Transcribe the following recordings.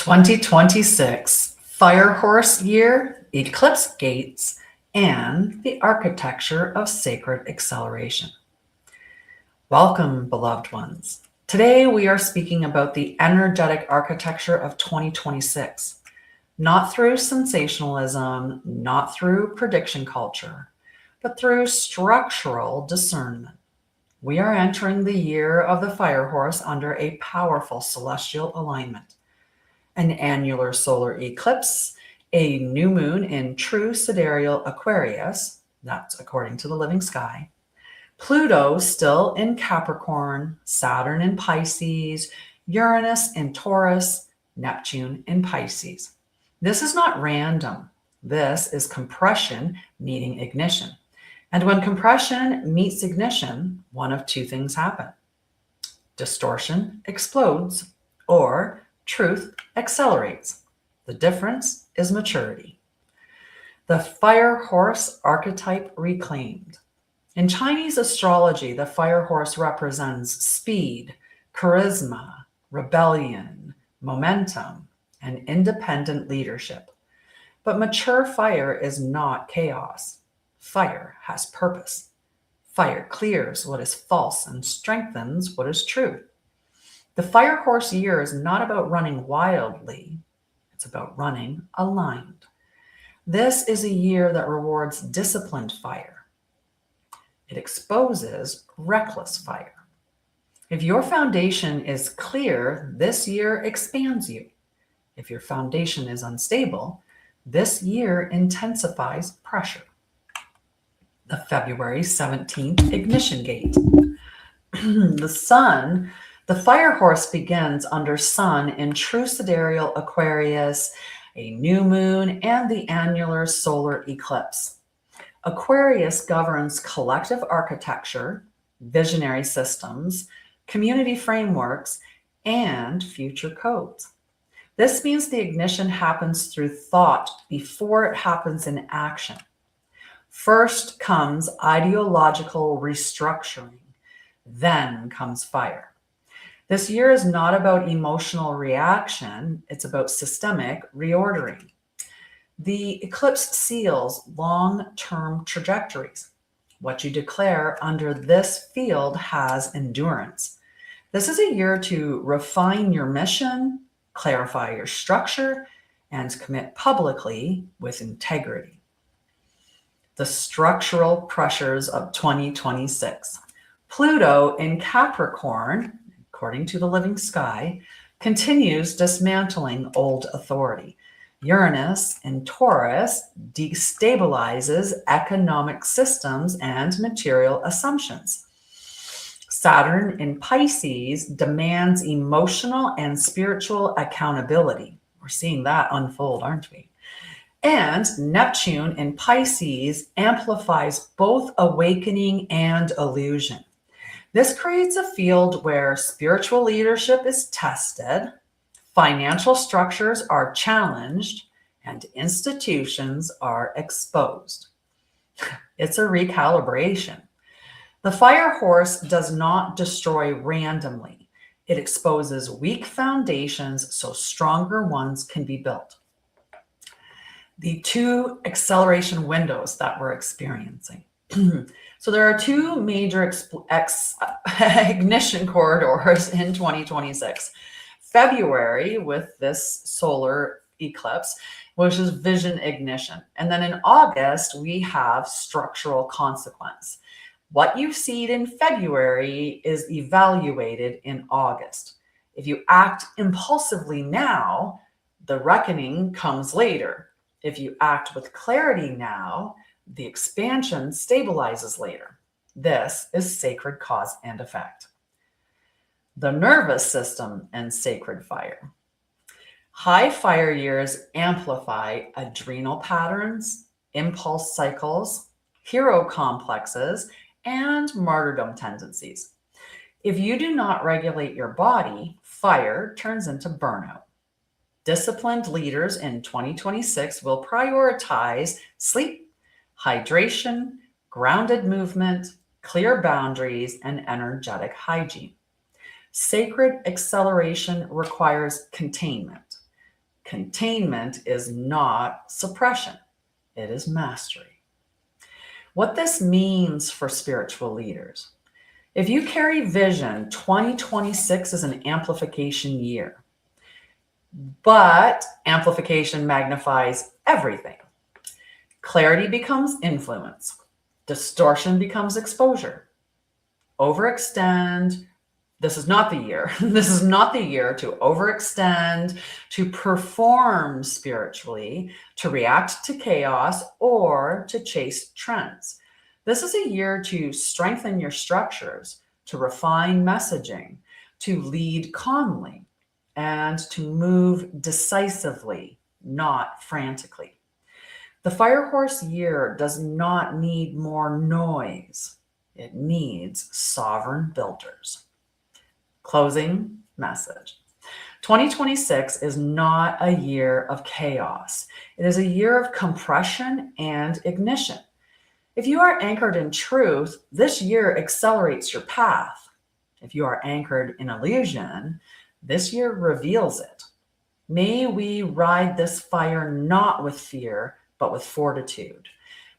2026 Fire Horse Year, Eclipse Gates, and the Architecture of Sacred Acceleration. Welcome, beloved ones. Today we are speaking about the energetic architecture of 2026, not through sensationalism, not through prediction culture, but through structural discernment. We are entering the year of the Fire Horse under a powerful celestial alignment. An annular solar eclipse, a new moon in true Sidereal Aquarius, that's according to the living sky, Pluto still in Capricorn, Saturn in Pisces, Uranus in Taurus, Neptune in Pisces. This is not random. This is compression meeting ignition. And when compression meets ignition, one of two things happen. Distortion explodes, or truth accelerates. The difference is maturity. The Fire Horse archetype reclaimed. In Chinese astrology, the Fire Horse represents speed, charisma, rebellion, momentum, and independent leadership. But mature fire is not chaos. Fire has purpose. Fire clears what is false and strengthens what is true. The Fire Horse year is not about running wildly. It's about running aligned. This is a year that rewards disciplined fire. It exposes reckless fire. If your foundation is clear, this year expands you. If your foundation is unstable, this year intensifies pressure. The February 17th ignition gate. The Fire Horse begins under Sun in true Sidereal Aquarius, a new moon, and the annular solar eclipse. Aquarius governs collective architecture, visionary systems, community frameworks, and future codes. This means the ignition happens through thought before it happens in action. First comes ideological restructuring, then comes fire. This year is not about emotional reaction, it's about systemic reordering. The eclipse seals long-term trajectories. What you declare under this field has endurance. This is a year to refine your mission, clarify your structure, and commit publicly with integrity. The structural pressures of 2026. Pluto in Capricorn, according to the living sky, continues dismantling old authority. Uranus in Taurus destabilizes economic systems and material assumptions. Saturn in Pisces demands emotional and spiritual accountability. We're seeing that unfold, aren't we? And Neptune in Pisces amplifies both awakening and illusion. This creates a field where spiritual leadership is tested, financial structures are challenged, and institutions are exposed. It's a recalibration. The Fire Horse does not destroy randomly. It exposes weak foundations so stronger ones can be built. The two acceleration windows that we're experiencing. So there are two major ignition corridors in 2026. February with this solar eclipse, which is vision ignition. And then in August, we have structural consequence. What you seed in February is evaluated in August. If you act impulsively now, the reckoning comes later. If you act with clarity now, the expansion stabilizes later. This is sacred cause and effect. The nervous system and sacred fire. High fire years amplify adrenal patterns, impulse cycles, hero complexes, and martyrdom tendencies. If you do not regulate your body, fire turns into burnout. Disciplined leaders in 2026 will prioritize sleep, hydration, grounded movement, clear boundaries, and energetic hygiene. Sacred acceleration requires containment. Containment is not suppression. It is mastery. What this means for spiritual leaders. If you carry vision, 2026 is an amplification year. But amplification magnifies everything. Clarity becomes influence. Distortion becomes exposure. Overextend. This is not the year. This is not the year to overextend, to perform spiritually, to react to chaos, or to chase trends. This is a year to strengthen your structures, to refine messaging, to lead calmly, and to move decisively, not frantically. The Fire Horse year does not need more noise. It needs sovereign builders. Closing message. 2026 is not a year of chaos. It is a year of compression and ignition. If you are anchored in truth, this year accelerates your path. If you are anchored in illusion, this year reveals it. May we ride this fire not with fear, but with fortitude.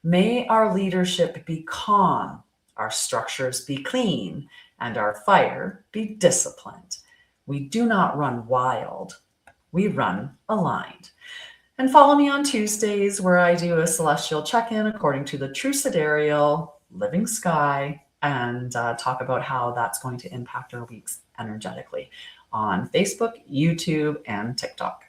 May our leadership be calm, our structures be clean, and our fire be disciplined. We do not run wild, we run aligned. And follow me on Tuesdays where I do a celestial check-in according to the true sidereal, living sky, and talk about how that's going to impact our weeks energetically on Facebook, YouTube, and TikTok.